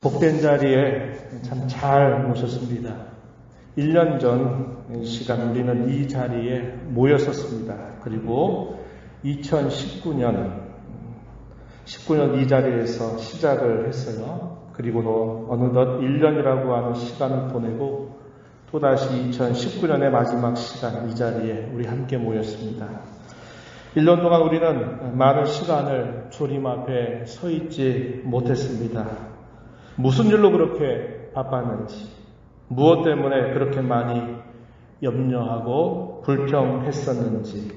복된 자리에 참 잘 모셨습니다. 1년 전 시간 우리는 이 자리에 모였었습니다. 그리고 2019년 이 자리에서 시작을 했어요. 그리고 어느덧 1년이라고 하는 시간을 보내고 또다시 2019년의 마지막 시간 이 자리에 우리 함께 모였습니다. 1년 동안 우리는 많은 시간을 주님 앞에 서 있지 못했습니다. 무슨 일로 그렇게 바빴는지, 무엇 때문에 그렇게 많이 염려하고 불평했었는지,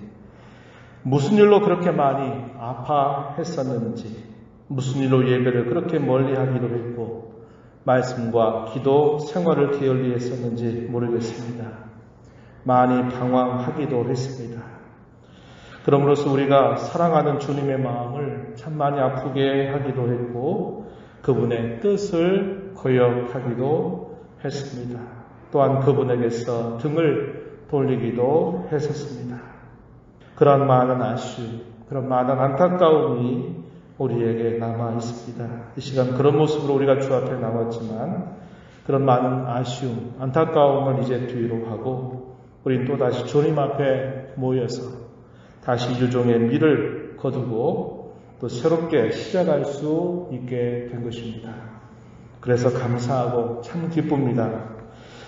무슨 일로 그렇게 많이 아파했었는지, 무슨 일로 예배를 그렇게 멀리 하기도 했고 말씀과 기도 생활을 게을리 했었는지 모르겠습니다. 많이 방황하기도 했습니다. 그러므로서 우리가 사랑하는 주님의 마음을 참 많이 아프게 하기도 했고 그분의 뜻을 거역하기도 했습니다. 또한 그분에게서 등을 돌리기도 했었습니다. 그런 많은 아쉬움, 그런 많은 안타까움이 우리에게 남아 있습니다. 이 시간 그런 모습으로 우리가 주 앞에 나왔지만 그런 많은 아쉬움, 안타까움을 이제 뒤로 하고 우린 또다시 주님 앞에 모여서 다시 유종의 밀을 거두고 또 새롭게 시작할 수 있게 된 것입니다. 그래서 감사하고 참 기쁩니다.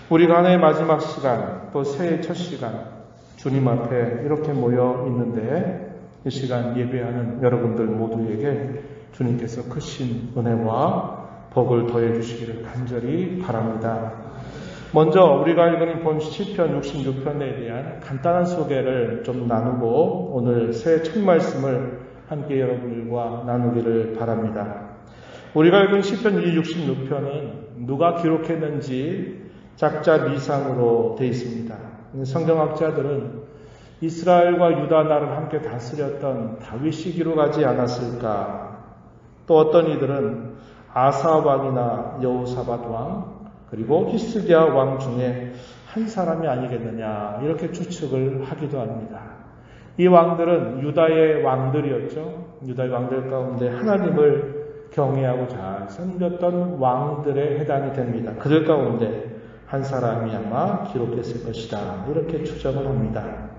우리가 한 해의 마지막 시간, 또 새해의 첫 시간, 주님 앞에 이렇게 모여 있는데 이 시간 예배하는 여러분들 모두에게 주님께서 크신 은혜와 복을 더해 주시기를 간절히 바랍니다. 먼저 우리가 읽은 본 시편 66편에 대한 간단한 소개를 좀 나누고 오늘 새해 첫 말씀을 함께 여러분들과 나누기를 바랍니다. 우리가 읽은 시편 66편은 누가 기록했는지 작자 미상으로 되어 있습니다. 성경학자들은 이스라엘과 유다 나라를 함께 다스렸던 다윗이 기록하지 않았을까? 또 어떤 이들은 아사 왕이나 여호사밧 왕 그리고 히스기야 왕 중에 한 사람이 아니겠느냐 이렇게 추측을 하기도 합니다. 이 왕들은 유다의 왕들이었죠. 유다의 왕들 가운데 하나님을 경외하고 잘 섬겼던 왕들에 해당이 됩니다. 그들 가운데 한 사람이 아마 기록했을 것이다. 이렇게 추정을 합니다.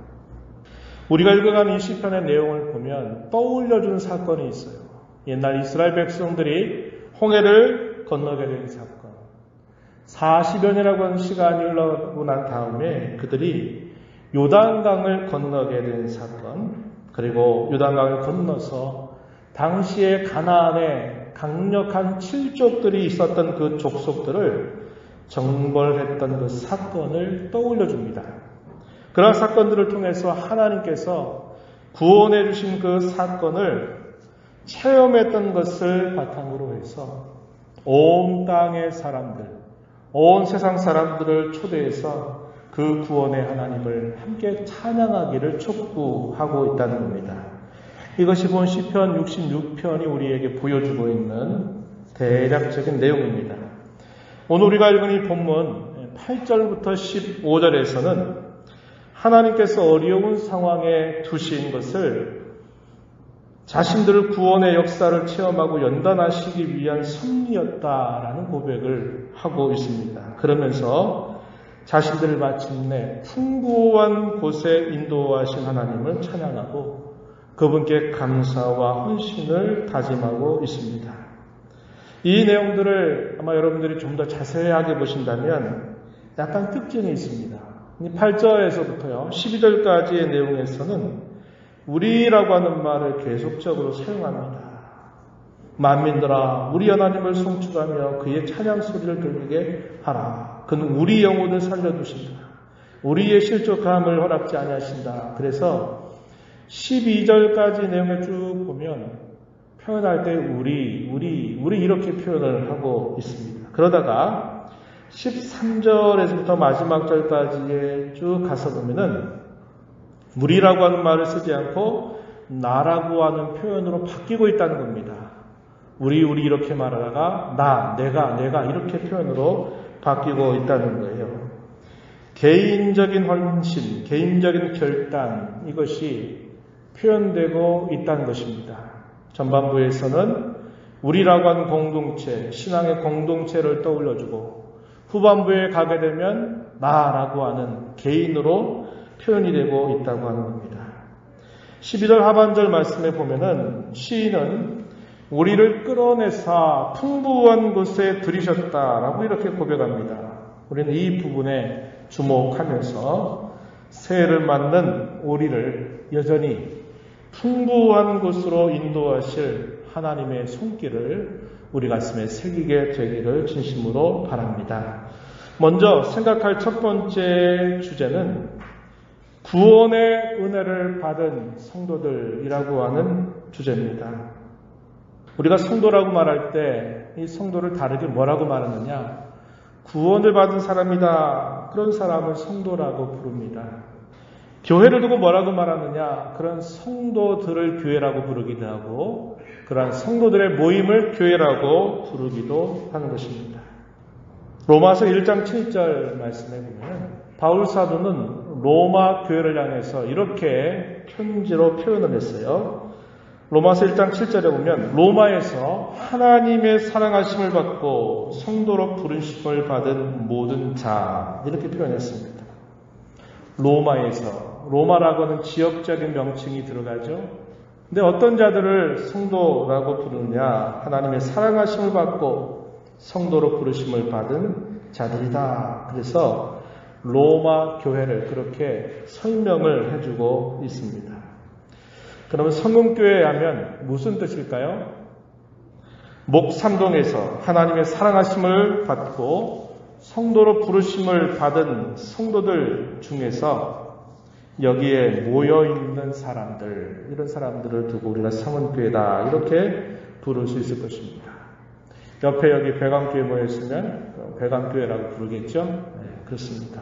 우리가 읽어간 이 시편의 내용을 보면 떠올려주는 사건이 있어요. 옛날 이스라엘 백성들이 홍해를 건너게 된 사건. 40여 년이라고 하는 시간이 흘러가고 난 다음에 그들이 요단강을 건너게 된 사건, 그리고 요단강을 건너서 당시에 가나안에 강력한 칠족들이 있었던 그 족속들을 정벌했던 그 사건을 떠올려 줍니다. 그런 사건들을 통해서 하나님께서 구원해 주신 그 사건을 체험했던 것을 바탕으로 해서 온 땅의 사람들, 온 세상 사람들을 초대해서 그 구원의 하나님을 함께 찬양하기를 촉구하고 있다는 겁니다. 이것이 본 시편 66편이 우리에게 보여주고 있는 대략적인 내용입니다. 오늘 우리가 읽은 이 본문 8절부터 15절에서는 하나님께서 어려운 상황에 두신 것을 자신들을 구원의 역사를 체험하고 연단하시기 위한 섭리였다라는 고백을 하고 있습니다. 그러면서 자신들을 마침내 풍부한 곳에 인도하신 하나님을 찬양하고 그분께 감사와 헌신을 다짐하고 있습니다. 이 내용들을 아마 여러분들이 좀 더 자세하게 보신다면 약간 특징이 있습니다. 8절에서부터요 12절까지의 내용에서는 우리라고 하는 말을 계속적으로 사용합니다. 만민들아 우리 하나님을 송축하며 그의 찬양 소리를 들리게 하라. 그는 우리 영혼을 살려두신다. 우리의 실족함을 허락지 아니하신다. 그래서 12절까지 내용을 쭉 보면 표현할 때 우리 이렇게 표현을 하고 있습니다. 그러다가 13절에서부터 마지막 절까지에 쭉 가서 보면은 우리라고 하는 말을 쓰지 않고 나라고 하는 표현으로 바뀌고 있다는 겁니다. 우리 이렇게 말하다가 내가 이렇게 표현으로 바뀌고 있다는 거예요. 개인적인 헌신, 개인적인 결단 이것이 표현되고 있다는 것입니다. 전반부에서는 우리라고 하는 공동체, 신앙의 공동체를 떠올려주고 후반부에 가게 되면 나라고 하는 개인으로 표현이 되고 있다고 하는 겁니다. 11절 하반절 말씀에 보면은 시인은 우리를 끌어내사 풍부한 곳에 들이셨다라고 이렇게 고백합니다. 우리는 이 부분에 주목하면서 새해를 맞는 우리를 여전히 풍부한 곳으로 인도하실 하나님의 손길을 우리 가슴에 새기게 되기를 진심으로 바랍니다. 먼저 생각할 첫 번째 주제는 구원의 은혜를 받은 성도들이라고 하는 주제입니다. 우리가 성도라고 말할 때 이 성도를 다르게 뭐라고 말하느냐? 구원을 받은 사람이다. 그런 사람을 성도라고 부릅니다. 교회를 두고 뭐라고 말하느냐? 그런 성도들을 교회라고 부르기도 하고 그러한 성도들의 모임을 교회라고 부르기도 하는 것입니다. 로마서 1장 7절 말씀에 보면 바울 사도는 로마 교회를 향해서 이렇게 편지로 표현을 했어요. 로마서 1장 7절에 보면 로마에서 하나님의 사랑하심을 받고 성도로 부르심을 받은 모든 자 이렇게 표현했습니다. 로마에서 로마라고 하는 지역적인 명칭이 들어가죠. 근데 어떤 자들을 성도라고 부르느냐? 하나님의 사랑하심을 받고 성도로 부르심을 받은 자들이다. 그래서 로마 교회를 그렇게 설명을 해주고 있습니다. 그러면 성금교회 하면 무슨 뜻일까요? 목삼동에서 하나님의 사랑하심을 받고 성도로 부르심을 받은 성도들 중에서 여기에 모여있는 사람들, 이런 사람들을 두고 우리가 성은교회다 이렇게 부를 수 있을 것입니다. 옆에 여기 배강교회 모여있으면 배강교회라고 부르겠죠? 네, 그렇습니다.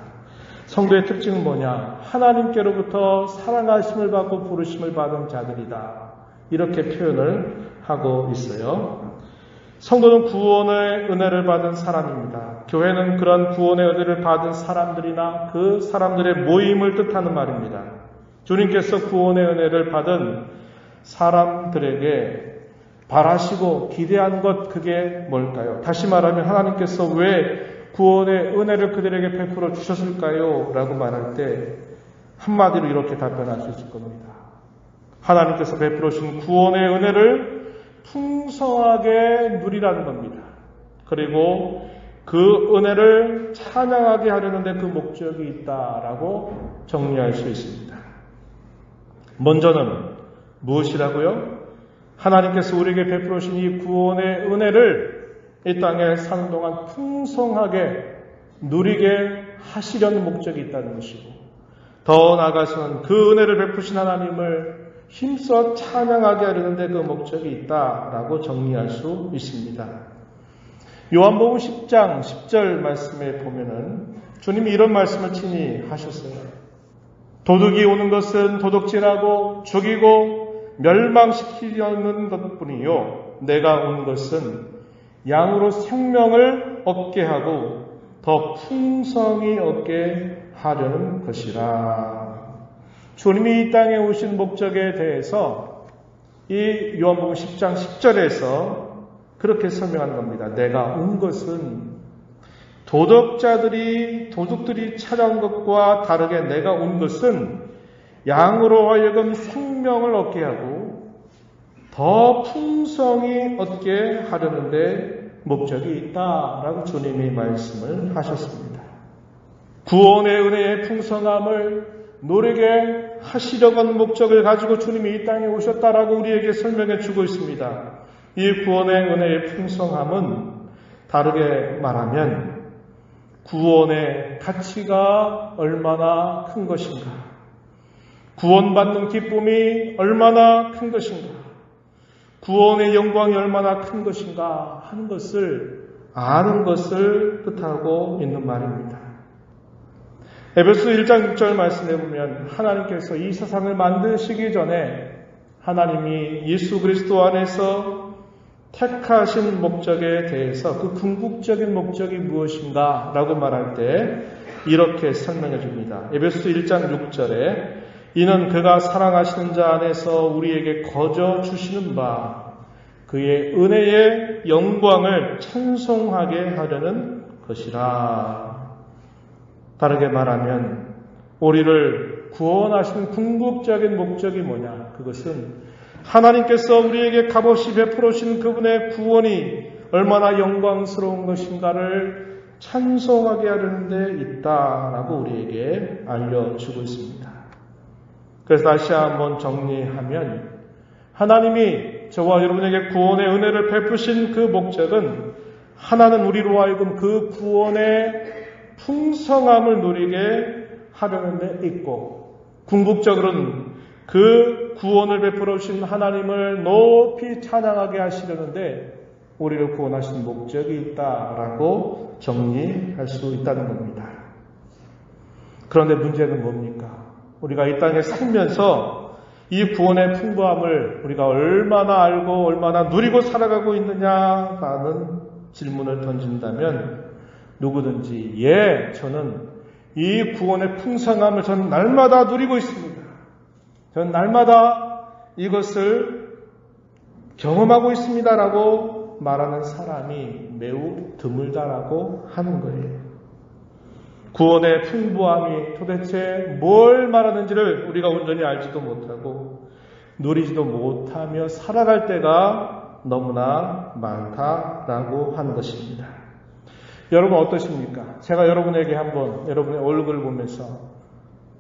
성도의 특징은 뭐냐? 하나님께로부터 사랑하심을 받고 부르심을 받은 자들이다. 이렇게 표현을 하고 있어요. 성도는 구원의 은혜를 받은 사람입니다. 교회는 그런 구원의 은혜를 받은 사람들이나 그 사람들의 모임을 뜻하는 말입니다. 주님께서 구원의 은혜를 받은 사람들에게 바라시고 기대한 것 그게 뭘까요? 다시 말하면 하나님께서 왜 구원의 은혜를 그들에게 베풀어 주셨을까요? 라고 말할 때 한마디로 이렇게 답변할 수 있을 겁니다. 하나님께서 베풀어 주신 구원의 은혜를 풍성하게 누리라는 겁니다. 그리고 그 은혜를 찬양하게 하려는 데 그 목적이 있다라고 정리할 수 있습니다. 먼저는 무엇이라고요? 하나님께서 우리에게 베풀어 주신 이 구원의 은혜를 이 땅에 사는 동안 풍성하게 누리게 하시려는 목적이 있다는 것이고 더 나아가서는 그 은혜를 베푸신 하나님을 힘써 찬양하게 하려는데 그 목적이 있다라고 정리할 수 있습니다. 요한복음 10장 10절 말씀에 보면은 주님이 이런 말씀을 친히 하셨어요. 도둑이 오는 것은 도둑질하고 죽이고 멸망시키려는 것뿐이요 내가 온 것은 양으로 생명을 얻게 하고 더 풍성히 얻게 하려는 것이라. 주님이 이 땅에 오신 목적에 대해서 이 요한복음 10장 10절에서 그렇게 설명하는 겁니다. 내가 온 것은 도둑들이 찾아온 것과 다르게 내가 온 것은 양으로 하여금 생명을 얻게 하고 더 풍성히 얻게 하려는데 목적이 있다라고 주님이 말씀을 하셨습니다. 구원의 은혜의 풍성함을 누리게 하시려고 하는 목적을 가지고 주님이 이 땅에 오셨다라고 우리에게 설명해 주고 있습니다. 이 구원의 은혜의 풍성함은 다르게 말하면 구원의 가치가 얼마나 큰 것인가, 구원받는 기쁨이 얼마나 큰 것인가, 구원의 영광이 얼마나 큰 것인가 하는 것을 아는 것을 뜻하고 있는 말입니다. 에베소 1장 6절 말씀해 보면 하나님께서 이 세상을 만드시기 전에 하나님이 예수 그리스도 안에서 택하신 목적에 대해서 그 궁극적인 목적이 무엇인가 라고 말할 때 이렇게 설명해 줍니다. 에베소 1장 6절에 이는 그가 사랑하시는 자 안에서 우리에게 거저 주시는 바 그의 은혜의 영광을 찬송하게 하려는 것이라. 다르게 말하면 우리를 구원하신 궁극적인 목적이 뭐냐? 그것은 하나님께서 우리에게 값없이 베풀어 주신 그분의 구원이 얼마나 영광스러운 것인가를 찬송하게 하려는 데 있다라고 우리에게 알려주고 있습니다. 그래서 다시 한번 정리하면 하나님이 저와 여러분에게 구원의 은혜를 베푸신 그 목적은 하나는 우리로 하여금 그 구원의 풍성함을 누리게 하려는 데 있고, 궁극적으로는 그 구원을 베풀어 주신 하나님을 높이 찬양하게 하시려는데 우리를 구원하신 목적이 있다라고 정리할 수 있다는 겁니다. 그런데 문제는 뭡니까? 우리가 이 땅에 살면서 이 구원의 풍부함을 우리가 얼마나 알고 얼마나 누리고 살아가고 있느냐라는 질문을 던진다면 누구든지 저는 이 구원의 풍성함을 저는 날마다 누리고 있습니다. 저는 날마다 이것을 경험하고 있습니다라고 말하는 사람이 매우 드물다라고 하는 거예요. 구원의 풍부함이 도대체 뭘 말하는지를 우리가 온전히 알지도 못하고 누리지도 못하며 살아갈 때가 너무나 많다라고 하는 것입니다. 여러분 어떠십니까? 제가 여러분에게 한번 여러분의 얼굴을 보면서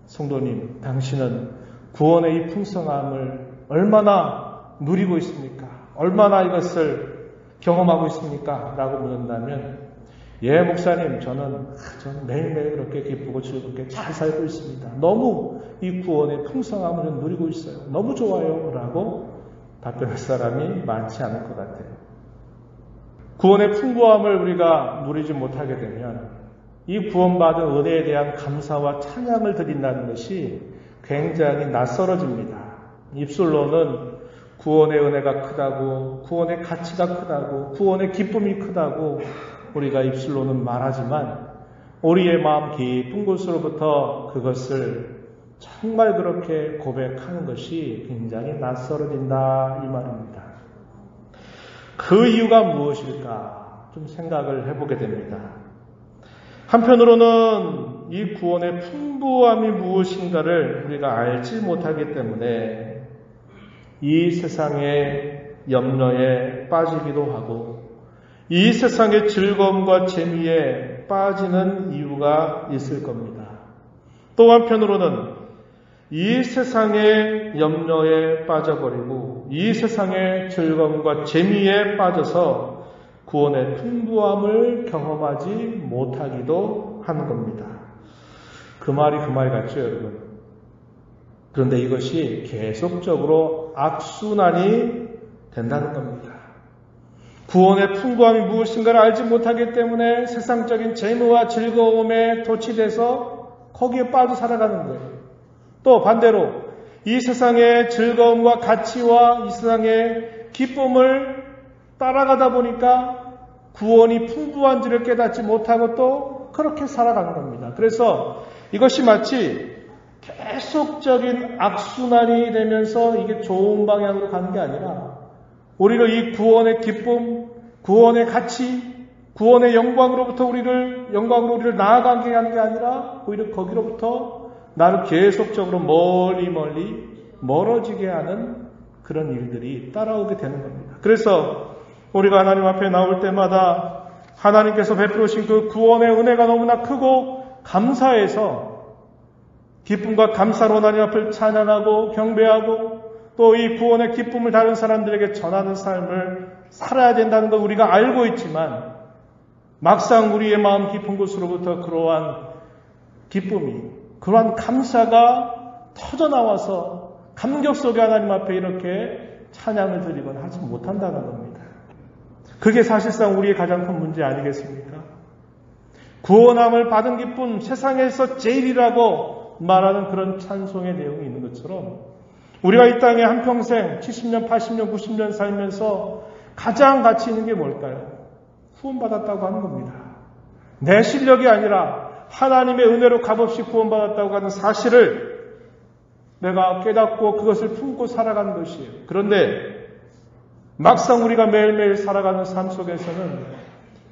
성도님, 당신은 구원의 이 풍성함을 얼마나 누리고 있습니까? 얼마나 이것을 경험하고 있습니까? 라고 묻는다면 목사님, 저는 매일매일 그렇게 기쁘고 즐겁게 잘 살고 있습니다. 너무 이 구원의 풍성함을 누리고 있어요. 너무 좋아요. 라고 답변할 사람이 많지 않을 것 같아요. 구원의 풍부함을 우리가 누리지 못하게 되면 이 구원받은 은혜에 대한 감사와 찬양을 드린다는 것이 굉장히 낯설어집니다. 입술로는 구원의 은혜가 크다고, 구원의 가치가 크다고, 구원의 기쁨이 크다고 우리가 입술로는 말하지만 우리의 마음 깊은 곳으로부터 그것을 정말 그렇게 고백하는 것이 굉장히 낯설어진다 이 말입니다. 그 이유가 무엇일까 좀 생각을 해보게 됩니다. 한편으로는 이 구원의 풍부함이 무엇인가를 우리가 알지 못하기 때문에 이 세상의 염려에 빠지기도 하고 이 세상의 즐거움과 재미에 빠지는 이유가 있을 겁니다. 또 한편으로는 이 세상의 염려에 빠져버리고 이 세상의 즐거움과 재미에 빠져서 구원의 풍부함을 경험하지 못하기도 하는 겁니다. 그 말이 그 말 같죠, 여러분? 그런데 이것이 계속적으로 악순환이 된다는 겁니다. 구원의 풍부함이 무엇인가를 알지 못하기 때문에 세상적인 재미와 즐거움에 도취돼서 거기에 빠져 살아가는 거예요. 또 반대로 이 세상의 즐거움과 가치와 이 세상의 기쁨을 따라가다 보니까 구원이 풍부한지를 깨닫지 못하고 또 그렇게 살아가는 겁니다. 그래서 이것이 마치 계속적인 악순환이 되면서 이게 좋은 방향으로 가는 게 아니라 오히려 이 구원의 기쁨, 구원의 가치, 구원의 영광으로 우리를 나아가게 하는 게 아니라 오히려 거기로부터 나를 계속적으로 멀리 멀어지게 하는 그런 일들이 따라오게 되는 겁니다. 그래서 우리가 하나님 앞에 나올 때마다 하나님께서 베풀으신 그 구원의 은혜가 너무나 크고 감사해서 기쁨과 감사로 하나님 앞을 찬양하고 경배하고 또 이 구원의 기쁨을 다른 사람들에게 전하는 삶을 살아야 된다는 걸 우리가 알고 있지만 막상 우리의 마음 깊은 곳으로부터 그러한 기쁨이, 그러한 감사가 터져나와서 감격 속에 하나님 앞에 이렇게 찬양을 드리거나 하지 못한다는 겁니다. 그게 사실상 우리의 가장 큰 문제 아니겠습니까? 구원함을 받은 기쁨, 세상에서 제일이라고 말하는 그런 찬송의 내용이 있는 것처럼 우리가 이 땅에 한평생 70년, 80년, 90년 살면서 가장 가치 있는 게 뭘까요? 구원받았다고 하는 겁니다. 내 실력이 아니라 하나님의 은혜로 값없이 구원받았다고 하는 사실을 내가 깨닫고 그것을 품고 살아가는 것이에요. 그런데 막상 우리가 매일매일 살아가는 삶 속에서는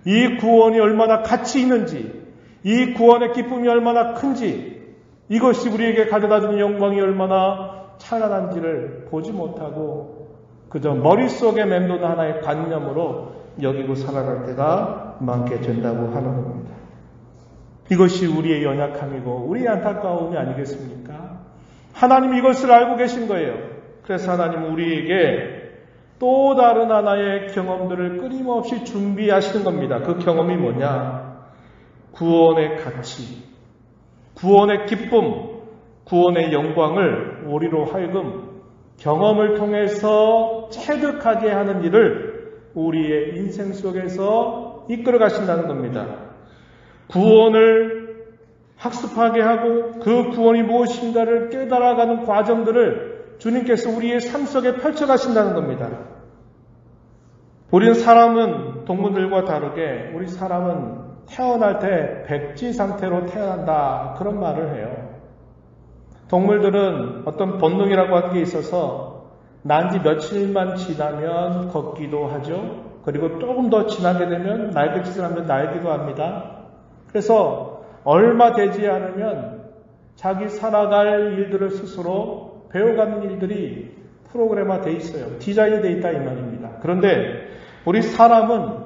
이 구원이 얼마나 가치 있는지, 이 구원의 기쁨이 얼마나 큰지, 이것이 우리에게 가져다주는 영광이 얼마나 찬란한지를 보지 못하고 그저 머릿속에 맴도는 하나의 관념으로 여기고 살아갈 때가 많게 된다고 하는 겁니다. 이것이 우리의 연약함이고 우리의 안타까움이 아니겠습니까? 하나님이 이것을 알고 계신 거예요. 그래서 하나님은 우리에게 또 다른 하나의 경험들을 끊임없이 준비하시는 겁니다. 그 경험이 뭐냐? 구원의 가치, 구원의 기쁨, 구원의 영광을 우리로 하여금 경험을 통해서 체득하게 하는 일을 우리의 인생 속에서 이끌어 가신다는 겁니다. 구원을 학습하게 하고 그 구원이 무엇인가를 깨달아가는 과정들을 주님께서 우리의 삶 속에 펼쳐 가신다는 겁니다. 우리는 사람은 동물들과 다르게 우리 사람은 태어날 때 백지 상태로 태어난다 그런 말을 해요. 동물들은 어떤 본능이라고 하는 게 있어서 난 지 며칠만 지나면 걷기도 하죠. 그리고 조금 더 지나게 되면 날갯짓을 하면 날기도 합니다. 그래서 얼마 되지 않으면 자기 살아갈 일들을 스스로 배워가는 일들이 프로그램화되어 있어요. 디자인이 되어 있다 이 말입니다. 그런데 우리 사람은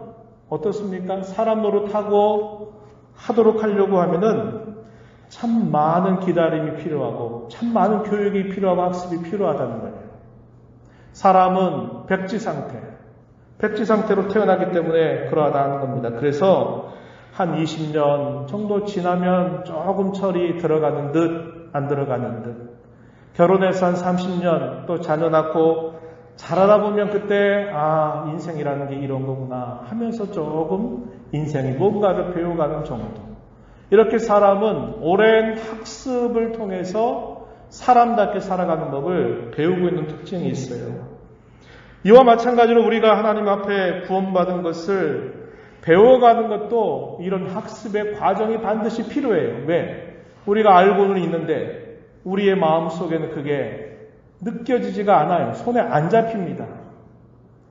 어떻습니까? 사람 노릇하고 하도록 하려고 하면은 참 많은 기다림이 필요하고 참 많은 교육이 필요하고 학습이 필요하다는 거예요. 사람은 백지 상태로 태어나기 때문에 그러하다는 겁니다. 그래서 한 20년 정도 지나면 조금 철이 들어가는 듯 안 들어가는 듯, 결혼해서 한 30년 또 자녀 낳고 자라다 보면 그때 인생이라는 게 이런 거구나 하면서 조금 인생이 뭔가를 배워가는 정도. 이렇게 사람은 오랜 학습을 통해서 사람답게 살아가는 법을 배우고 있는 특징이 있어요. 이와 마찬가지로 우리가 하나님 앞에 구원받은 것을 배워가는 것도 이런 학습의 과정이 반드시 필요해요. 왜? 우리가 알고는 있는데 우리의 마음속에는 그게 느껴지지가 않아요. 손에 안 잡힙니다.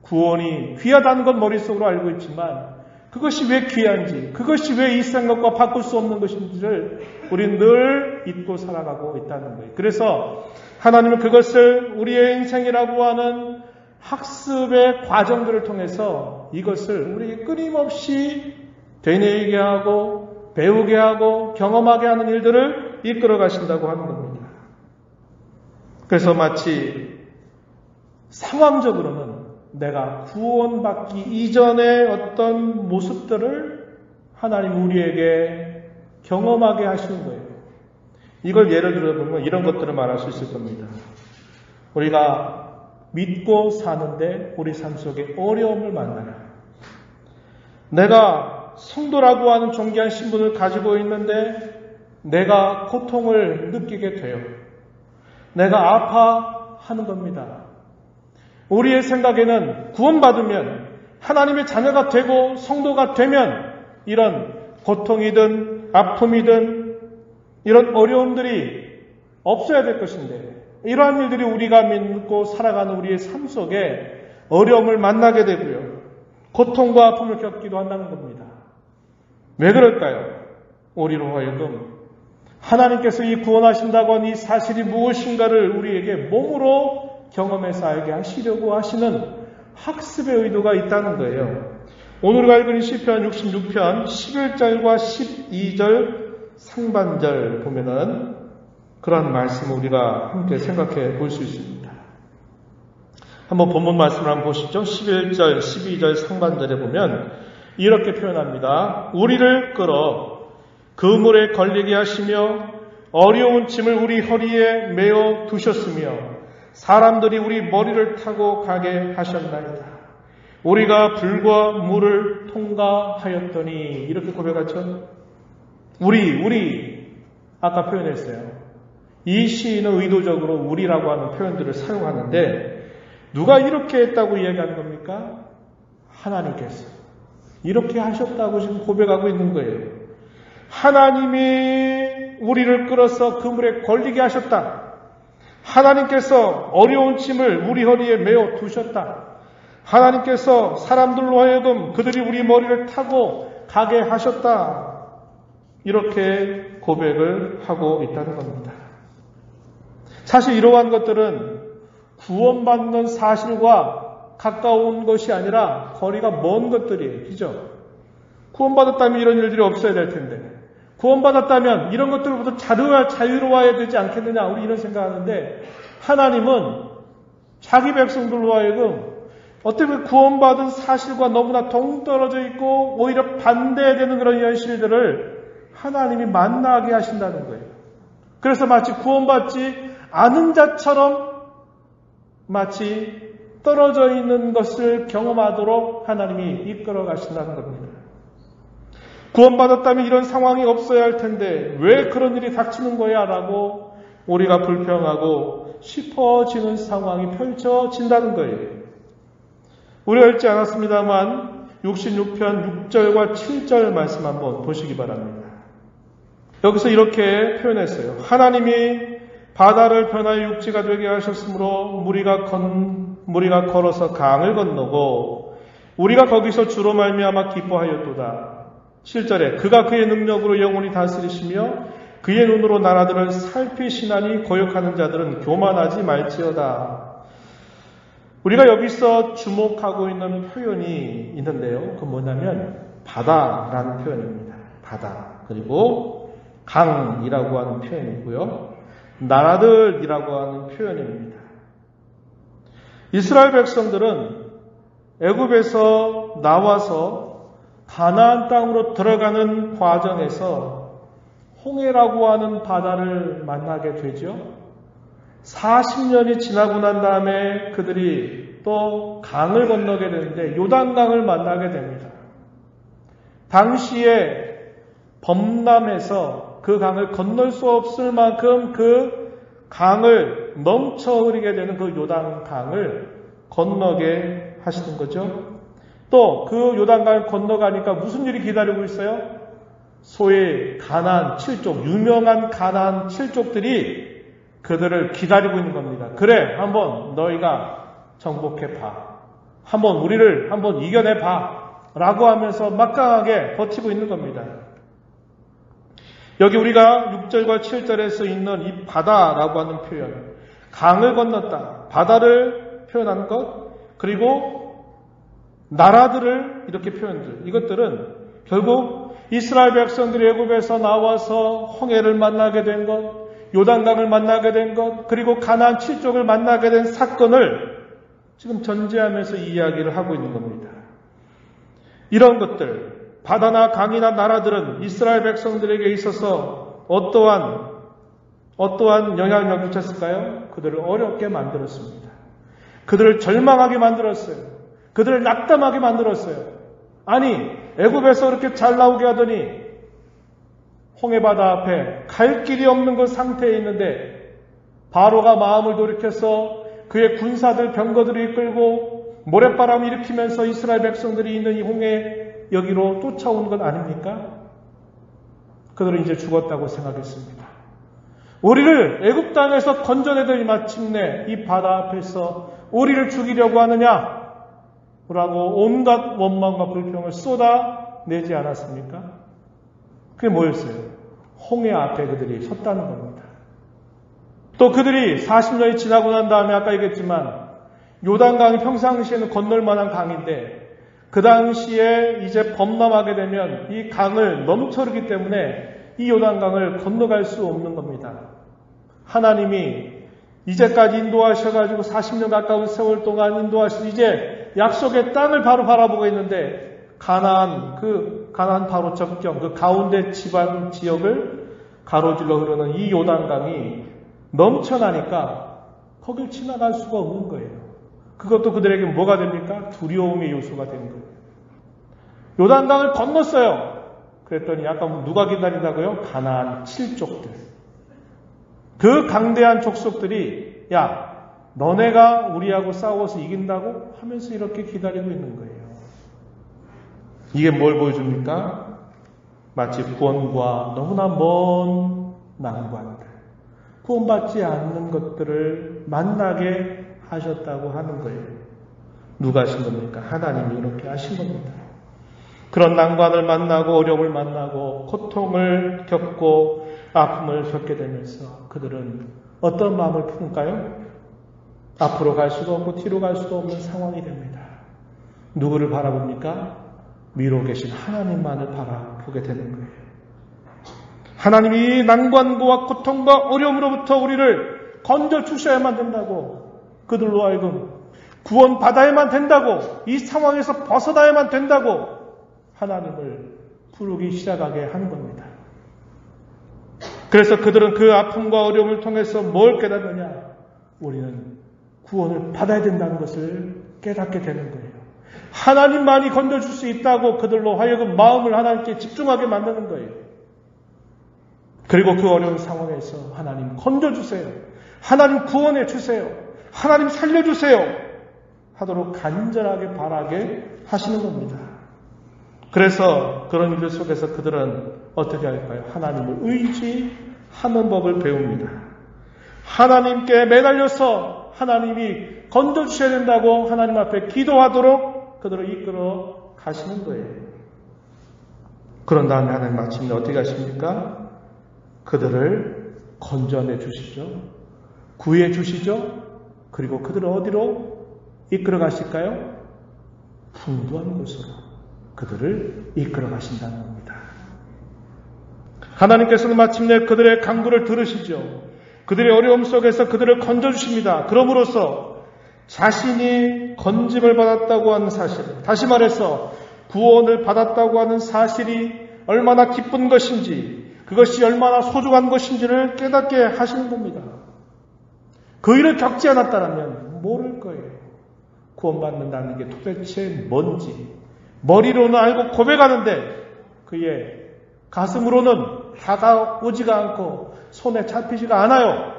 구원이 귀하다는 건 머릿속으로 알고 있지만 그것이 왜 귀한지, 그것이 왜 이 생각과 바꿀 수 없는 것인지를 우리는 늘 잊고 살아가고 있다는 거예요. 그래서 하나님은 그것을 우리의 인생이라고 하는 학습의 과정들을 통해서 이것을 우리에게 끊임없이 되뇌이게 하고 배우게 하고 경험하게 하는 일들을 이끌어 가신다고 하는 겁니다. 그래서 마치 상황적으로는 내가 구원받기 이전의 어떤 모습들을 하나님 우리에게 경험하게 하시는 거예요. 이걸 예를 들어보면 이런 것들을 말할 수 있을 겁니다. 우리가 믿고 사는데 우리 삶 속에 어려움을 만나요. 내가 성도라고 하는 존귀한 신분을 가지고 있는데 내가 고통을 느끼게 돼요. 내가 아파하는 겁니다. 우리의 생각에는 구원받으면 하나님의 자녀가 되고 성도가 되면 이런 고통이든 아픔이든 이런 어려움들이 없어야 될 것인데 이러한 일들이 우리가 믿고 살아가는 우리의 삶 속에 어려움을 만나게 되고요. 고통과 아픔을 겪기도 한다는 겁니다. 왜 그럴까요? 우리로 하여금 하나님께서 이 구원하신다고 하는 이 사실이 무엇인가를 우리에게 몸으로 경험해서 알게 하시려고 하시는 학습의 의도가 있다는 거예요. 오늘 우리가 읽은 시편 66편 11절과 12절 상반절 보면은 그런 말씀을 우리가 함께 생각해 볼 수 있습니다. 한번 본문 말씀을 한번 보시죠. 11절, 12절 상반절에 보면 이렇게 표현합니다. 우리를 끌어 그물에 걸리게 하시며 어려운 짐을 우리 허리에 메어 두셨으며 사람들이 우리 머리를 타고 가게 하셨나이다. 우리가 불과 물을 통과하였더니 이렇게 고백하죠. 우리 아까 표현했어요. 이 시인은 의도적으로 우리라고 하는 표현들을 사용하는데 누가 이렇게 했다고 이야기하는 겁니까? 하나님께서 이렇게 하셨다고 지금 고백하고 있는 거예요. 하나님이 우리를 끌어서 그물에 걸리게 하셨다. 하나님께서 어려운 짐을 우리 허리에 메어 두셨다. 하나님께서 사람들로 하여금 그들이 우리 머리를 타고 가게 하셨다. 이렇게 고백을 하고 있다는 겁니다. 사실 이러한 것들은 구원받는 사실과 가까운 것이 아니라 거리가 먼 것들이에요. 그죠? 구원받았다면 이런 일들이 없어야 될 텐데, 구원받았다면 이런 것들로부터 자유로워야 되지 않겠느냐, 우리 이런 생각하는데, 하나님은 자기 백성들로 하여금 어떻게 보면 구원받은 사실과 너무나 동떨어져 있고 오히려 반대되는 그런 현실들을 하나님이 만나게 하신다는 거예요. 그래서 마치 구원받지 않은 자처럼 마치 떨어져 있는 것을 경험하도록 하나님이 이끌어 가신다는 겁니다. 구원받았다면 이런 상황이 없어야 할 텐데 왜 그런 일이 닥치는 거야? 라고 우리가 불평하고 싶어지는 상황이 펼쳐진다는 거예요. 우리가 읽지 않았습니다만 66편 6절과 7절 말씀 한번 보시기 바랍니다. 여기서 이렇게 표현했어요. 하나님이 바다를 변화의 육지가 되게 하셨으므로 무리가 걸어서 강을 건너고 우리가 거기서 주로 말미암아 기뻐하였도다. 7절에 그가 그의 능력으로 영원히 다스리시며 그의 눈으로 나라들을 살피시나니 거역하는 자들은 교만하지 말지어다. 우리가 여기서 주목하고 있는 표현이 있는데요. 그 뭐냐면 바다라는 표현입니다. 바다. 그리고 강이라고 하는 표현이고요. 나라들이라고 하는 표현입니다. 이스라엘 백성들은 애굽에서 나와서 가나안 땅으로 들어가는 과정에서 홍해라고 하는 바다를 만나게 되죠. 40년이 지나고 난 다음에 그들이 또 강을 건너게 되는데 요단강을 만나게 됩니다. 당시에 범람해서 그 강을 건널 수 없을 만큼 그 강을 넘쳐 흐르게 되는 그 요단강을 건너게 하시는 거죠. 또 그 요단강을 건너가니까 무슨 일이 기다리고 있어요? 소위 가나안 7족, 유명한 가나안 7족들이 그들을 기다리고 있는 겁니다. 그래, 한번 너희가 정복해봐. 한번 우리를 한번 이겨내봐. 라고 하면서 막강하게 버티고 있는 겁니다. 여기 우리가 6절과 7절에서 있는 이 바다라고 하는 표현, 강을 건넜다, 바다를 표현하는 것, 그리고 나라들을 이렇게 표현들, 이것들은 결국 이스라엘 백성들이 애굽에서 나와서 홍해를 만나게 된 것, 요단강을 만나게 된 것, 그리고 가나안 7족을 만나게 된 사건을 지금 전제하면서 이야기를 하고 있는 겁니다. 이런 것들, 바다나 강이나 나라들은 이스라엘 백성들에게 있어서 어떠한 영향을 미쳤을까요? 그들을 어렵게 만들었습니다. 그들을 절망하게 만들었어요. 그들을 낙담하게 만들었어요. 아니, 애굽에서 그렇게 잘 나오게 하더니 홍해바다 앞에 갈 길이 없는 그 상태에 있는데 바로가 마음을 돌이켜서 그의 군사들 병거들을 이끌고 모래바람을 일으키면서 이스라엘 백성들이 있는 이 홍해 여기로 쫓아오는 건 아닙니까? 그들은 이제 죽었다고 생각했습니다. 우리를 애굽 땅에서 건져내더니 마침내 이 바다 앞에서 우리를 죽이려고 하느냐? 라고 온갖 원망과 불평을 쏟아내지 않았습니까? 그게 뭐였어요? 홍해 앞에 그들이 섰다는 겁니다. 또 그들이 40년이 지나고 난 다음에 아까 얘기했지만 요단강이 평상시에는 건널 만한 강인데 그 당시에 이제 범람하게 되면 이 강을 넘쳐르기 때문에 이 요단강을 건너갈 수 없는 겁니다. 하나님이 이제까지 인도하셔가지고 40년 가까운 세월 동안 인도하셔서 이제 약속의 땅을 바로 바라보고 있는데 가나안 바로 접경 그 가운데 지방 지역을 가로질러 흐르는 이 요단강이 넘쳐나니까 거길 지나갈 수가 없는 거예요. 그것도 그들에게 뭐가 됩니까? 두려움의 요소가 되는 거예요. 요단강을 건넜어요. 그랬더니 아까 누가 기다린다고요? 가나안 7족들. 그 강대한 족속들이 야 너네가 우리하고 싸워서 이긴다고 하면서 이렇게 기다리고 있는 거예요. 이게 뭘 보여줍니까? 마치 구원과 너무나 먼 난관들, 구원받지 않는 것들을 만나게 하셨다고 하는 거예요. 누가 하신 겁니까? 하나님이 이렇게 하신 겁니다. 그런 난관을 만나고 어려움을 만나고 고통을 겪고 아픔을 겪게 되면서 그들은 어떤 마음을 품을까요? 앞으로 갈 수도 없고 뒤로 갈 수도 없는 상황이 됩니다. 누구를 바라봅니까? 위로 계신 하나님만을 바라보게 되는 거예요. 하나님이 난관과 고통과 어려움으로부터 우리를 건져 주셔야만 된다고, 그들로 하여금 구원받아야만 된다고, 이 상황에서 벗어나야만 된다고 하나님을 부르기 시작하게 하는 겁니다. 그래서 그들은 그 아픔과 어려움을 통해서 뭘 깨닫느냐? 우리는 구원을 받아야 된다는 것을 깨닫게 되는 거예요. 하나님만이 건져줄 수 있다고 그들로 하여금 마음을 하나님께 집중하게 만드는 거예요. 그리고 그 어려운 상황에서 하나님 건져주세요. 하나님 구원해 주세요. 하나님 살려주세요. 하도록 간절하게 바라게 하시는 겁니다. 그래서 그런 일들 속에서 그들은 어떻게 할까요? 하나님을 의지하는 법을 배웁니다. 하나님께 매달려서 하나님이 건져주셔야 된다고 하나님 앞에 기도하도록 그들을 이끌어 가시는 거예요. 그런 다음에 하나님 마침내 어떻게 하십니까? 그들을 건져내 주시죠. 구해 주시죠. 그리고 그들을 어디로 이끌어 가실까요? 풍부한 곳으로 그들을 이끌어 가신다는 겁니다. 하나님께서는 마침내 그들의 간구를 들으시죠. 그들의 어려움 속에서 그들을 건져주십니다. 그럼으로써 자신이 건짐을 받았다고 하는 사실, 다시 말해서 구원을 받았다고 하는 사실이 얼마나 기쁜 것인지, 그것이 얼마나 소중한 것인지를 깨닫게 하시는 겁니다. 그 일을 겪지 않았다면 모를 거예요. 구원받는다는 게 도대체 뭔지 머리로는 알고 고백하는데 그의 가슴으로는 다가오지가 않고 손에 잡히지가 않아요.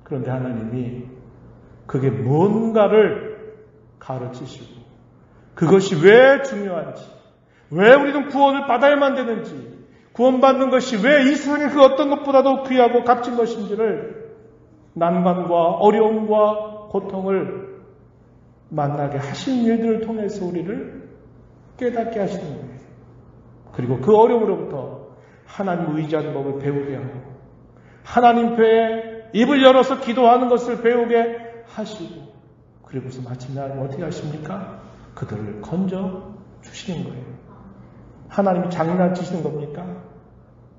그런데 하나님이 그게 뭔가를 가르치시고 그것이 왜 중요한지, 왜 우리는 구원을 받아야만 되는지, 구원받는 것이 왜 이 세상의 그 어떤 것보다도 귀하고 값진 것인지를 난관과 어려움과 고통을 만나게 하신 일들을 통해서 우리를 깨닫게 하시는 거예요. 그리고 그 어려움으로부터 하나님 의지하는 법을 배우게 하고 하나님 배에 입을 열어서 기도하는 것을 배우게 하시고 그리고서 마침내 하나님 어떻게 하십니까? 그들을 건져 주시는 거예요. 하나님이 장난치시는 겁니까?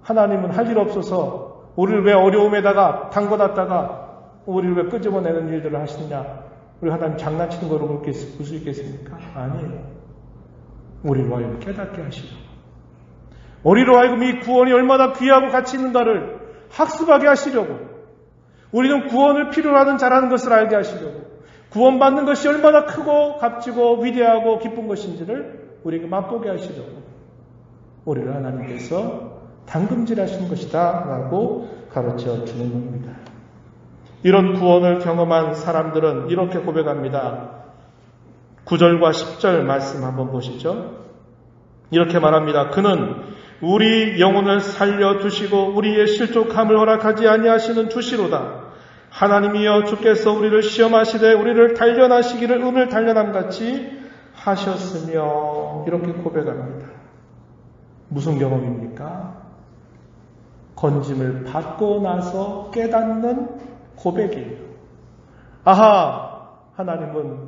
하나님은 할 일 없어서 우리를 왜 어려움에다가 담궈놨다가 우리를 왜 끄집어내는 일들을 하시느냐? 우리 하나님 장난치는 거로 볼 수 있겠습니까? 아니에요. 우리로 하여금 깨닫게 하시고 우리로 하여금 이 구원이 얼마나 귀하고 가치 있는가를 학습하게 하시려고, 우리는 구원을 필요로 하는 자라는 것을 알게 하시려고, 구원받는 것이 얼마나 크고 값지고 위대하고 기쁜 것인지를 우리에게 맛보게 하시려고 우리를 하나님께서 당금질하시는 것이다 라고 가르쳐 주는 겁니다. 이런 구원을 경험한 사람들은 이렇게 고백합니다. 9절과 10절 말씀 한번 보시죠. 이렇게 말합니다. 그는 우리 영혼을 살려두시고 우리의 실족함을 허락하지 아니하시는 주시로다. 하나님이여 주께서 우리를 시험하시되 우리를 단련하시기를 은을 단련함같이 하셨으며, 이렇게 고백합니다. 무슨 경험입니까? 건짐을 받고 나서 깨닫는 고백이에요. 아하, 하나님은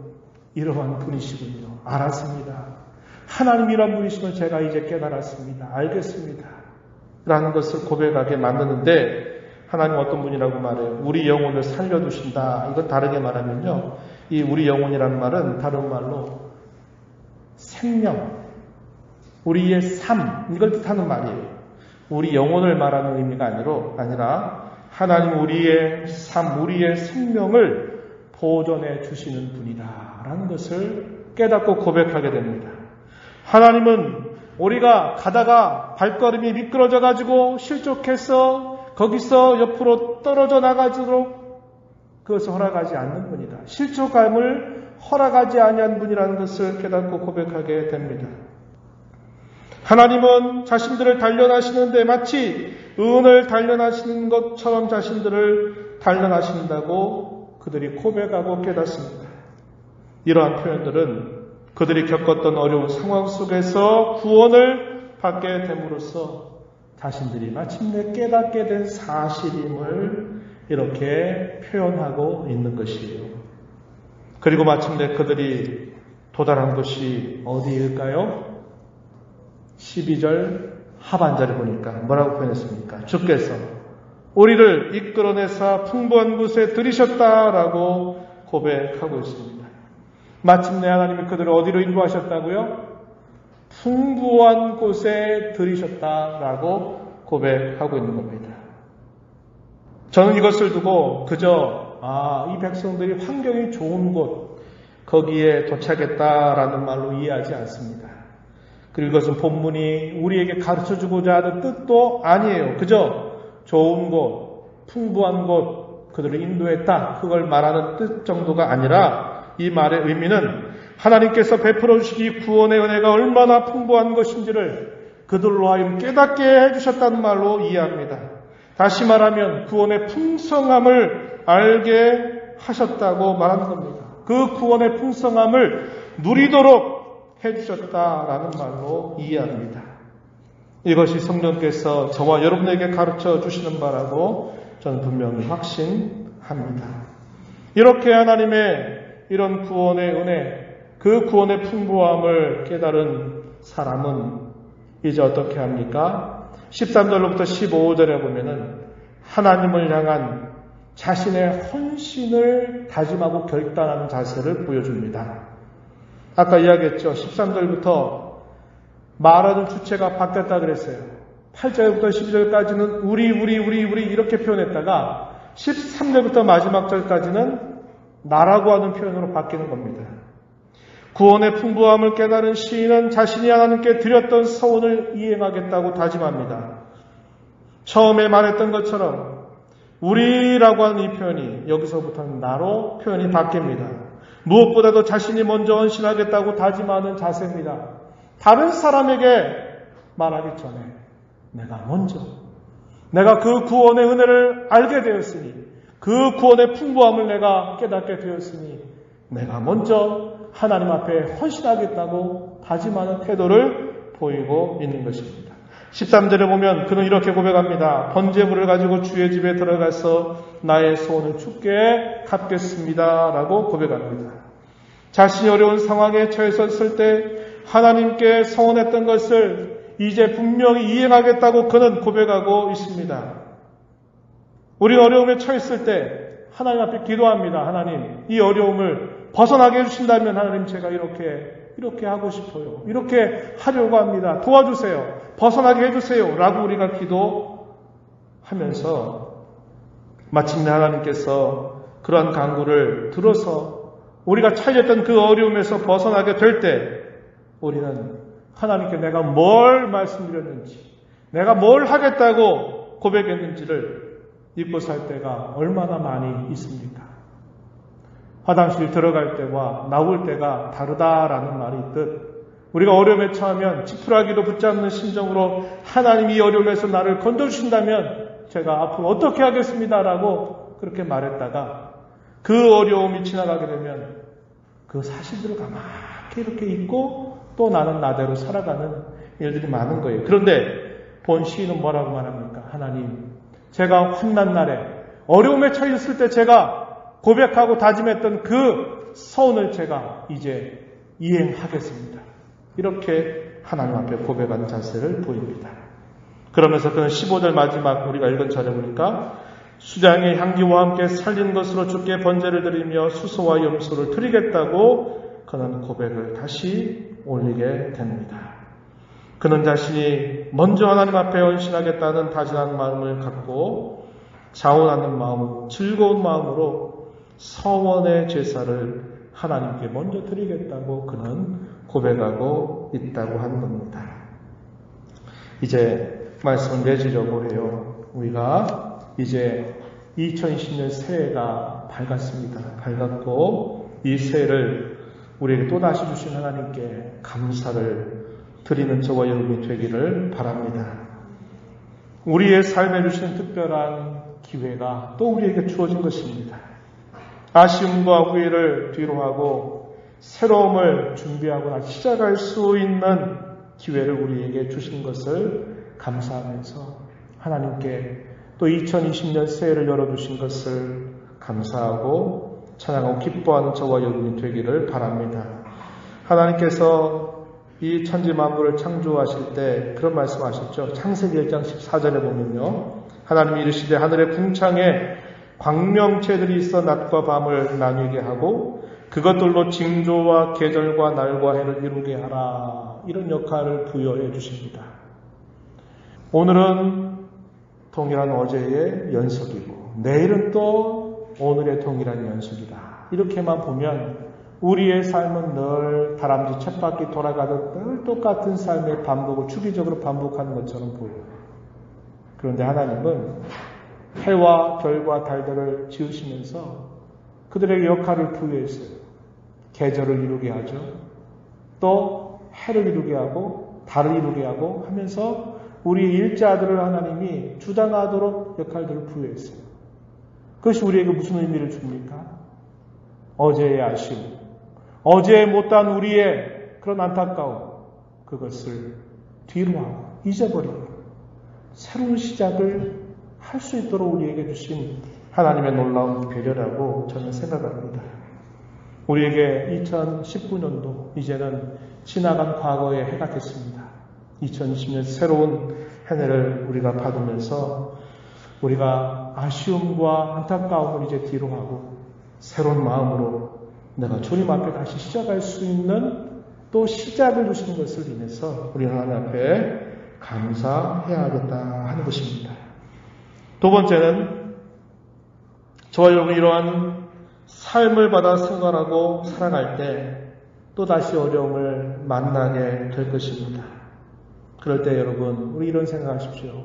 이러한 분이시군요. 알았습니다. 하나님 이런 분이시면 제가 이제 깨달았습니다. 알겠습니다. 라는 것을 고백하게 만드는데, 하나님 어떤 분이라고 말해요? 우리 영혼을 살려두신다. 이건 다르게 말하면요, 이 우리 영혼이라는 말은 다른 말로 생명, 우리의 삶, 이걸 뜻하는 말이에요. 우리 영혼을 말하는 의미가 아니라 하나님 우리의 삶, 우리의 생명을 보존해 주시는 분이다 라는 것을 깨닫고 고백하게 됩니다. 하나님은 우리가 가다가 발걸음이 미끄러져 가지고 실족해서 거기서 옆으로 떨어져 나가도록 그것을 허락하지 않는 분이다. 실족감을 허락하지 아니한 분이라는 것을 깨닫고 고백하게 됩니다. 하나님은 자신들을 단련하시는데 마치 은을 단련하시는 것처럼 자신들을 단련하신다고 그들이 고백하고 깨닫습니다. 이러한 표현들은 그들이 겪었던 어려운 상황 속에서 구원을 받게 됨으로써 자신들이 마침내 깨닫게 된 사실임을 이렇게 표현하고 있는 것이에요. 그리고 마침내 그들이 도달한 곳이 어디일까요? 12절 하반절에 보니까 뭐라고 표현했습니까? 주께서 우리를 이끌어내사 풍부한 곳에 들이셨다라고 고백하고 있습니다. 마침내 하나님이 그들을 어디로 인도하셨다고요? 풍부한 곳에 들이셨다라고 고백하고 있는 겁니다. 저는 이것을 두고 그저 이 백성들이 환경이 좋은 곳 거기에 도착했다라는 말로 이해하지 않습니다. 그리고 이것은 본문이 우리에게 가르쳐주고자 하는 뜻도 아니에요. 그저 좋은 곳, 풍부한 곳 그들을 인도했다 그걸 말하는 뜻 정도가 아니라 이 말의 의미는 하나님께서 베풀어 주시기 구원의 은혜가 얼마나 풍부한 것인지를 그들로 하여금 깨닫게 해주셨다는 말로 이해합니다. 다시 말하면 구원의 풍성함을 알게 하셨다고 말하는 겁니다. 그 구원의 풍성함을 누리도록 해주셨다라는 말로 이해합니다. 이것이 성령께서 저와 여러분에게 가르쳐 주시는 바라고 저는 분명히 확신합니다. 이렇게 하나님의 이런 구원의 은혜, 그 구원의 풍부함을 깨달은 사람은 이제 어떻게 합니까? 13절로부터 15절에 보면은 하나님을 향한 자신의 헌신을 다짐하고 결단하는 자세를 보여줍니다. 아까 이야기했죠. 13절부터 말하는 주체가 바뀌었다 그랬어요. 8절부터 12절까지는 우리 이렇게 표현했다가 13절부터 마지막 절까지는 나라고 하는 표현으로 바뀌는 겁니다. 구원의 풍부함을 깨달은 시인은 자신이 하나님께 드렸던 서원을 이행하겠다고 다짐합니다. 처음에 말했던 것처럼 우리라고 하는 이 표현이 여기서부터는 나로 표현이 바뀝니다. 무엇보다도 자신이 먼저 헌신하겠다고 다짐하는 자세입니다. 다른 사람에게 말하기 전에 내가 먼저 내가 그 구원의 은혜를 알게 되었으니 그 구원의 풍부함을 내가 깨닫게 되었으니 내가 먼저 하나님 앞에 헌신하겠다고 다짐하는 태도를 보이고 있는 것입니다. 13절에 보면 그는 이렇게 고백합니다. 번제물을 가지고 주의 집에 들어가서 나의 소원을 주께 갚겠습니다 라고 고백합니다. 자신이 어려운 상황에 처했을 때 하나님께 서원했던 것을 이제 분명히 이행하겠다고 그는 고백하고 있습니다. 우리는 어려움에 처했을 때 하나님 앞에 기도합니다. 하나님, 이 어려움을 벗어나게 해주신다면 하나님 제가 이렇게 하고 싶어요. 이렇게 하려고 합니다. 도와주세요. 벗어나게 해주세요. 라고 우리가 기도하면서 마침내 하나님께서 그러한 간구를 들어서 우리가 처했던 그 어려움에서 벗어나게 될 때 우리는 하나님께 내가 뭘 말씀드렸는지 내가 뭘 하겠다고 고백했는지를 잊고 살 때가 얼마나 많이 있습니까? 화장실 들어갈 때와 나올 때가 다르다라는 말이 있듯 우리가 어려움에 처하면 지푸라기도 붙잡는 심정으로 하나님이 이 어려움에서 나를 건져주신다면 제가 앞으로 어떻게 하겠습니다라고 그렇게 말했다가 그 어려움이 지나가게 되면 그 사실들을 가만히 이렇게 잊고 또 나는 나대로 살아가는 일들이 많은 거예요. 그런데 본 시인은 뭐라고 말합니까? 하나님, 제가 환난 날에 어려움에 처했을 때 제가 고백하고 다짐했던 그 서원을 제가 이제 이행하겠습니다. 이렇게 하나님 앞에 고백하는 자세를 보입니다. 그러면서 그는 15절 마지막 우리가 읽은 절에 보니까 수장의 향기와 함께 살린 것으로 주께 번제를 드리며 수소와 염소를 드리겠다고 그는 고백을 다시 올리게 됩니다. 그는 자신이 먼저 하나님 앞에 헌신하겠다는 다짐한 마음을 갖고 자원하는 마음, 즐거운 마음으로 서원의 제사를 하나님께 먼저 드리겠다고 그는 고백하고 있다고 하는 겁니다. 이제 말씀을 맺으려고 해요. 우리가 이제 2020년 새해가 밝았습니다. 밝았고 이 새해를 우리에게 또다시 주신 하나님께 감사를 드리는 저와 여러분이 되기를 바랍니다. 우리의 삶에 주시는 특별한 기회가 또 우리에게 주어진 것입니다. 아쉬움과 후회를 뒤로하고 새로움을 준비하거나 시작할 수 있는 기회를 우리에게 주신 것을 감사하면서 하나님께 또 2020년 새해를 열어주신 것을 감사하고 찬양하고 기뻐하는 저와 여러분이 되기를 바랍니다. 하나님께서 이 천지 만물을 창조하실 때 그런 말씀하셨죠. 창세기 1장 14절에 보면요. 하나님이 이르시되 하늘의 궁창에 광명체들이 있어 낮과 밤을 나뉘게 하고 그것들로 징조와 계절과 날과 해를 이루게 하라. 이런 역할을 부여해 주십니다. 오늘은 동일한 어제의 연속이고 내일은 또 오늘의 동일한 연속이다. 이렇게만 보면 우리의 삶은 늘 다람쥐 쳇바퀴 돌아가듯 늘 똑같은 삶의 반복을 주기적으로 반복하는 것처럼 보여요. 그런데 하나님은 해와 별과 달들을 지으시면서 그들에게 역할을 부여했어요. 계절을 이루게 하죠. 또 해를 이루게 하고 달을 이루게 하고 하면서 우리 일자들을 하나님이 주장하도록 역할들을 부여했어요. 그것이 우리에게 무슨 의미를 줍니까? 어제의 아쉬움, 어제에 못한 우리의 그런 안타까움, 그것을 뒤로 하고 잊어버리고 새로운 시작을 할 수 있도록 우리에게 주신 하나님의 놀라운 배려라고 저는 생각합니다. 우리에게 2019년도 이제는 지나간 과거의 해가 됐습니다. 2020년 새로운 한 해를 우리가 받으면서 우리가 아쉬움과 안타까움을 이제 뒤로 하고 새로운 마음으로 내가 주님 앞에 다시 시작할 수 있는 또 시작을 주신 것을 인해서 우리 하나님 앞에 감사해야겠다 하는 것입니다. 두 번째는 저와 여러분 이러한 삶을 받아 생활하고 살아갈 때 또다시 어려움을 만나게 될 것입니다. 그럴 때 여러분 우리 이런 생각하십시오.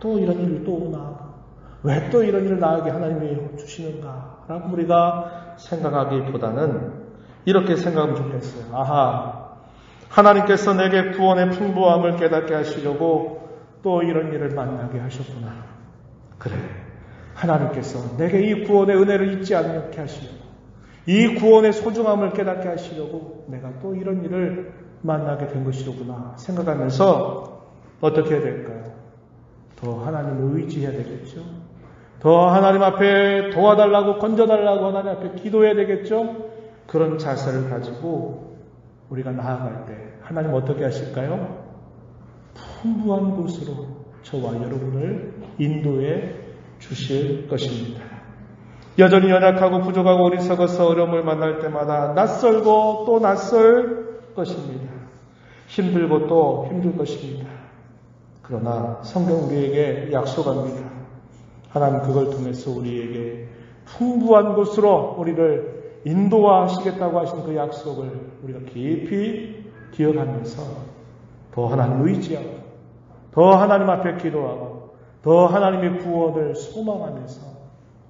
또 이런 일이 또 오나? 왜 또 이런 일을 나에게 하나님이 주시는가? 라고 우리가 생각하기보다는 이렇게 생각하면 좋겠어요. 아하, 하나님께서 내게 구원의 풍부함을 깨닫게 하시려고 또 이런 일을 만나게 하셨구나. 그래, 하나님께서 내게 이 구원의 은혜를 잊지 않게 하시려고, 이 구원의 소중함을 깨닫게 하시려고 내가 또 이런 일을 만나게 된 것이로구나 생각하면서 어떻게 해야 될까요? 더 하나님을 의지해야 되겠죠. 더 하나님 앞에 도와달라고 건져달라고 하나님 앞에 기도해야 되겠죠. 그런 자세를 가지고 우리가 나아갈 때 하나님 어떻게 하실까요? 풍부한 곳으로 저와 여러분을 인도해 주실 것입니다. 여전히 연약하고 부족하고 어리석어서 어려움을 만날 때마다 낯설고 또 낯설 것입니다. 힘들고 또 힘들 것입니다. 그러나 성경 우리에게 약속합니다. 하나님 그걸 통해서 우리에게 풍부한 곳으로 우리를 인도하시겠다고 하신 그 약속을 우리가 깊이 기억하면서 더 하나님 의지하고 더 하나님 앞에 기도하고 더 하나님의 구원을 소망하면서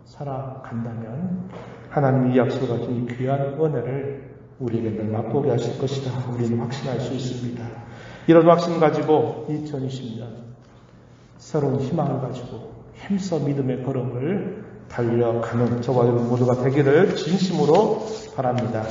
살아간다면 하나님이 이 약속을 가진 이 귀한 은혜를 우리에게 늘 맛보게 하실 것이다. 우리는 확신할 수 있습니다. 이런 확신 가지고 2020년 새로운 희망을 가지고 힘써 믿음의 걸음을 달려가는 저와 여러분 모두가 되기를 진심으로 바랍니다.